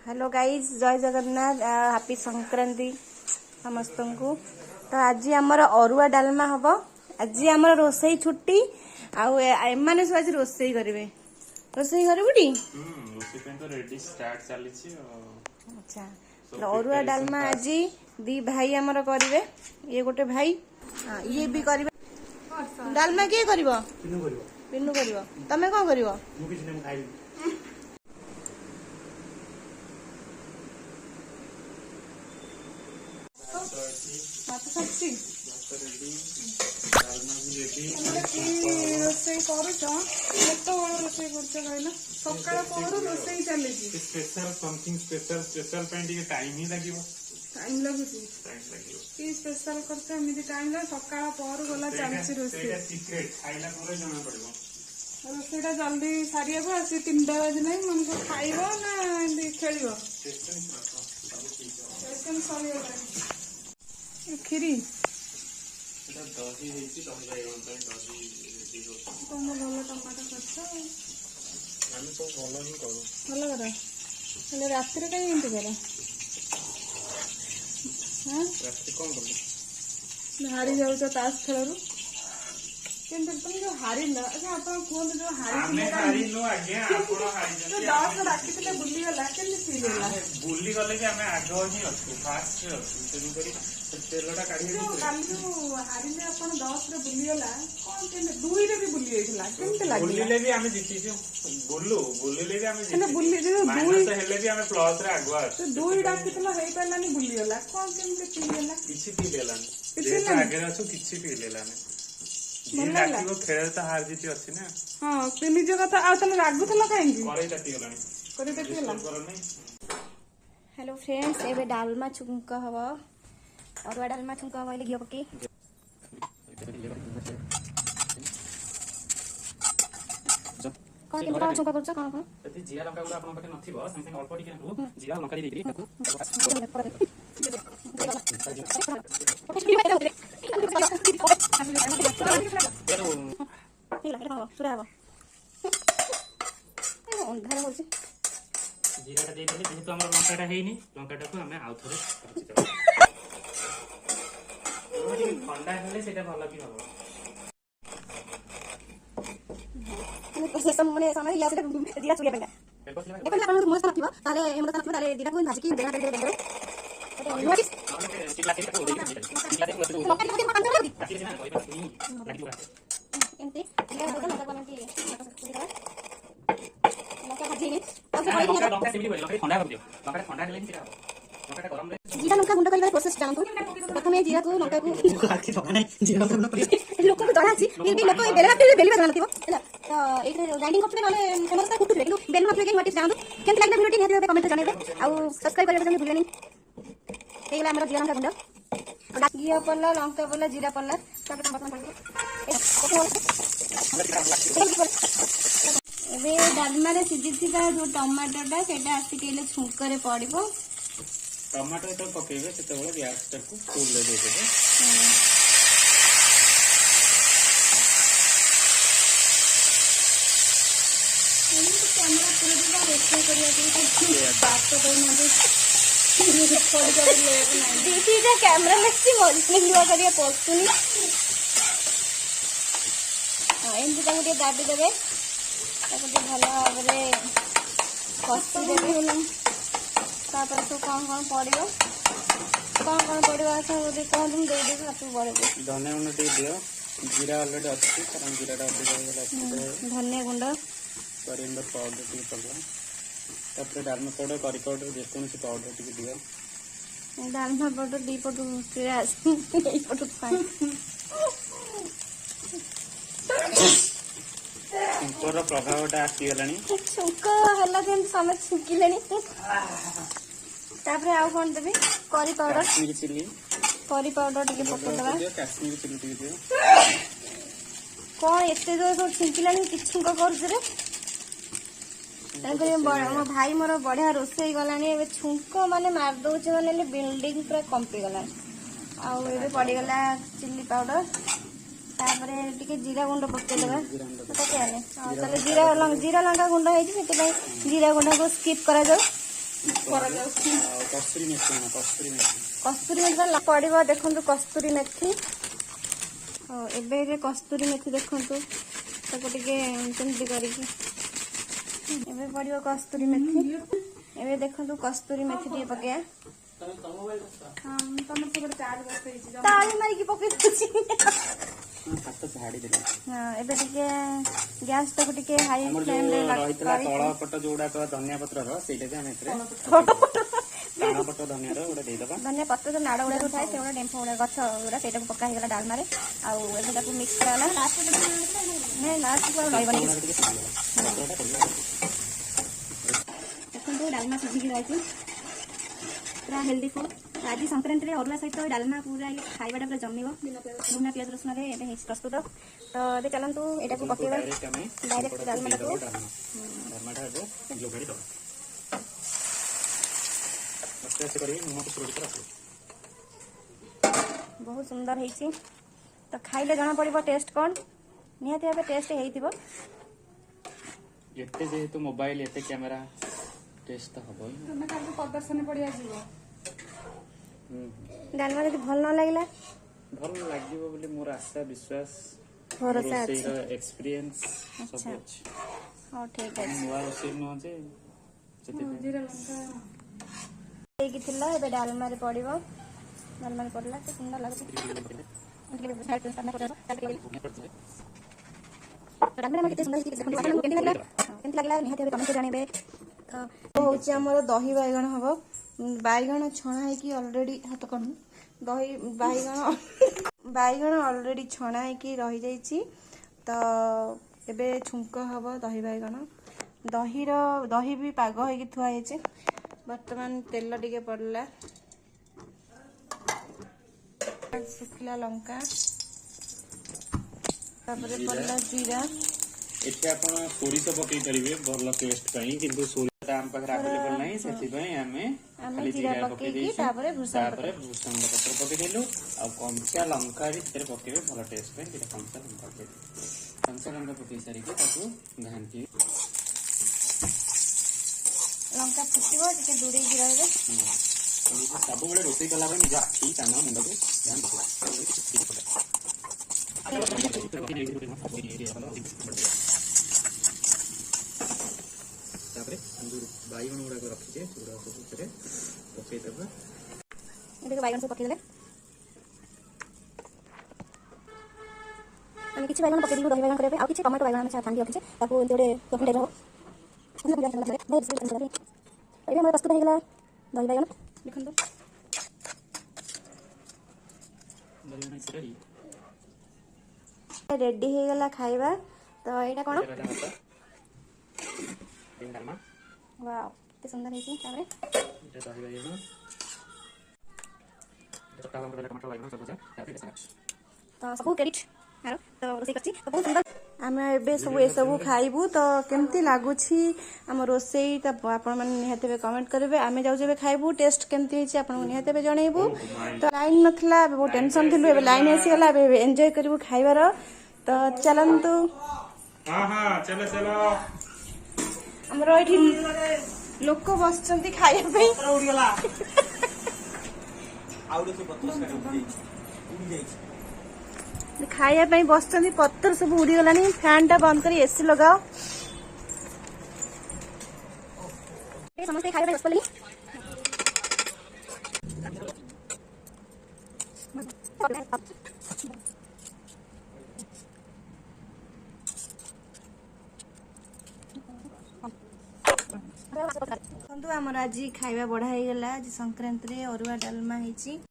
Hello guys जय Jagannath happy Sankranti समस्त को। तो आज आमर अरुआ डालमा हम आज आमर रोसई छुट्टी आने सब आज रोसई करेंगे रोसई करूटी अच्छा अरुआ डालमा आज दी भाई आमर करेंगे ये गोटे भाई ये भी करेंगे डालमा किए कर पिन्नू कर तमें कौन कर रोसई करुच रोसई कर सकाल पहरु रोसई चली special something special special time ही लगे टाइम लगुची स्पेशल करते एमती टाइम लगे सकाल पहरु गला चलती रोसई रोसईटा जल्दी सारिया को आसी 3टा बजे नहीं मन को खाइब ना खेल खीरी तुम भल टमाटो कर भल कर रात कहीं कर हारी जाऊच ताश खेलू तुम जो हार अच्छा आप कहते जो दस राखी बुलीगला बुलीगले आग ही अच्छु फास्ट तेलटा काढ़ी जो हारे आप 10 बुलीगला कौन दुई भी बुली जाता बुलिले भी आमे जीतीछु बुलिले भी आमे जीतीछु बुली जो माइनस हेले भी आमे प्लस रे आगवा तो दुई डाकितला हेई पालानी बुलीगला कौन केमते पीलेला किछि पीलेलानी जे आगे अछु किछि पीलेलानी को खेल तो हार जीती अच्छी ना हां ते निज कथा आ तने रागुतला काहेंगी करे ताती गलानी करे ताती गला हेलो फ्रेंड्स एबे डालमा छुंका हवा अरुआ डालमा छुंका हवा घियो पकी कौन के बड़ा छुंका करछ कोन कोन यदि जीरा लंका गुडा आपन पाखे नथिबो संग संग अल्प टिके नु जीरा लंका दी देकरी ताकू जीराटा दे देले जेहेतु हमर लंकाटा हेइनी लंकाटा को हमें आउ थरे ठंडा हेले सेटा भलो भी हबो प्रोसेस माने समय या से जीरा चुलिया पेंडा एपन आपण मोस नथिबो ताले एमन नथिबो ताले जीरा को भाजी की देना दे दे जीरा लंका गुंड कर प्रोसेस जानतु प्रथम जीरा को लंका को लोक को जଣା अछि फिर भी लोक बेला बेली बना नथिबो हैला तो ए ग्राइंडिंग करते माने समस्त कुटु किंतु बेल नथिबो के व्हाट इज जानतु केन लागना वीडियो टी हेते कमेंट जणाइबे आ सब्सक्राइब करबे जने भूलनी एला हमरा जीरा लंका गुंड घिया पल्ला लंका पल्ला जीरा पल्ला सब टमाटर पल्ला एबे डालमा रे सिजिथिबा जो टमाटोटा सेटा आसी केले छुंकरे पड़िबो टमाटो तो पकेबे सेते बळे गैस टाकू फुल ले देबे कैमरा पूरा दिला रेखा करिया के बात तो कोई दिस इज अ कैमरा मैक्सिम इसमें लिवा करिया पोस्टुनी एमती ताको ଟିକେ दाबी देबे ताको ଟିକେ भलो भाबरे कष्ट देबे तापर तो कौन पड़ियो अच्छा बोली कौन तुम दे दे सब बड़े धनिया गुंड दे दियो जीरा ऑलरेडी अछि कारण जीराटा अधिक हो गेला धनिया गुंड करिंदर पाउडर टी पड़ला तापर डालमा पाउडर करी पाउडर जे कोन से पाउडर टी दियो डालमा पाउडर दी पटू प्रयास ए पटू खाई ऊपर प्रभावटा आसी गेलानी छुंका हल्ला केन समय छुकिलेनी तापर आउ कोन देबी curry powder Kashmiri chilli curry powder टिके पकोडा कश्मीरी चिली टिके दियो कोन एते जो सब छुकिलानी किछुका करछ रे मो भाई मोर बढ़िया रोसई गलानी ए छुंक माने मार दउछ माने बिल्डिंग पूरा कंपी गला आउ ए पड़ी गला चिल्ली पाउडर तापर टिके जीरा गुंड पकेदेबा पकेयाले ताले जीरा लंका गुंड है जीरा गुंड को स्किप करा जाऊ कस्तूरी मेथी पड़ो देखो कस्तूरी मेथी एबे कस्तूरी मेथी देखो ताको टिके केमती करके एबे पड़ो कस्तूरी मेथी एबे देखो कस्तूरी मेथी टिके पकेया ताली मारिकी पकई हाँ एबे टिके गैस टाको टिके हाई फ्लेम रे रहितला तळ पट जोडा को धनिया पत्र रो सेटा जे हम एतरे ताना पट धनिया रो ओडा देई दबा धनिया पत्र जो नाड़ उड़ा उठाए से डेम्फ उड़ा गछ उड़ा सेटा को पका हेगला डालमा रे आ एबे ताको मिक्स कराला नै लास्ट को लई बनी देखो डालमा सिझी की रही पूरा हेल्दी फूड आज संक्रांति अरुआ सहित डालमा पूरा खाइबाटा पूरा जमिब बिना पियाज रसुन प्रस्तुत तो ये चलतु यहाँ पकेबा डायरेक्ट डालमा बहुत सुंदर होती तो खाइले जना पड़ो टेस्ट कौन निहाती भाव टेस्ट हो जेहेतु मोबाइल एते कैमेरा टेस्ट तो हम प्रदर्शन पड़िया डालमा जब भल न लगला भल लागिबो बोली मोर आशा विश्वास भरोसा रोसई अच्छे एक्सपीरियंस सब अच्छा। अछि हाँ ठीक है नुआ रोसई न जे जीरा लंका कि थिला एबे डालमा रे पड़िबो डालमा रे पड़ला तो सुंदर लागत डालमा में कितने सुंदर केमती लागला निहाती भाव कमेंट जानबे तो होची हमर दही बैगण हबो बैगण छणा है कि ऑलरेडी हाथ कर दही बैगण ऑलरेडी छणा है कि रही जाइछि तो एबे छुंक हबो दही बैगण दही भी पाग है कि थुआ है वर्तमान तेल टिके पड़ला सुखिला लंका तापर पड़ला जीरा एथे आपण सोरिष पकई परिबे भल टेस्ट पई किंतु सोरिष आम पाखरे अवेलेबल नै सेति पई हमें खाली जीरा पकई देई तापर भूसंग भूसंग पत्र पकई देलु आ कंचा लंका भी तेरे पकेबे भल टेस्ट पई तेरे कंचा लंका पकई सारी के ताकू घांटी लंका फुटिबो टिके दूरे की रहबे सब बड़े रोसई कला निज आखि कान मुंड को ध्यान बैगन गुड़ाक रखीचे पकई देवा बैगन सब पकईदे किसी बैगन पकई दही बैगन करबे आ किसी टमाटो बैगन में छांडी रखीचे ताको एते चटनी टाइप हो एबे हमर प्रस्तुत हो गेला दही बैगन देखंतु रेडी हो गला खाइबा तो एटा कोन वाओ कितने सुंदर है तारे तो सब क्रेडिट हारो तो रोसई करछि तो बहुत सुंदर आमे एबे सब ए सब खाइबू तो केमती लागुछि हम रोसई त आपण मन निहाते कमेंट करबे आमे जाउ जेबे खाइबू टेस्ट केमती हिची आपण निहाते जणैबू तो लाइन नथला बहुत टेंशन थिलु एबे लाइन आसी गला एबे एन्जॉय करबू खाइबार तो चलंतु हां हां चलो चलो हमरो एठी लोक बसचंती खाइया पे उड़ीगला आउडे से 32 का उड़ी जाई खाइया पे बसचंती पत्तर सब उड़ी गलानी फैन टा बंद करी एसी लगाओ ए समस्त खाइया पे बस पड़ली बंधु आमर आज खाइबा बढ़ा गला आज संक्रांति रे अरुआ डालमा ହେଇଛି।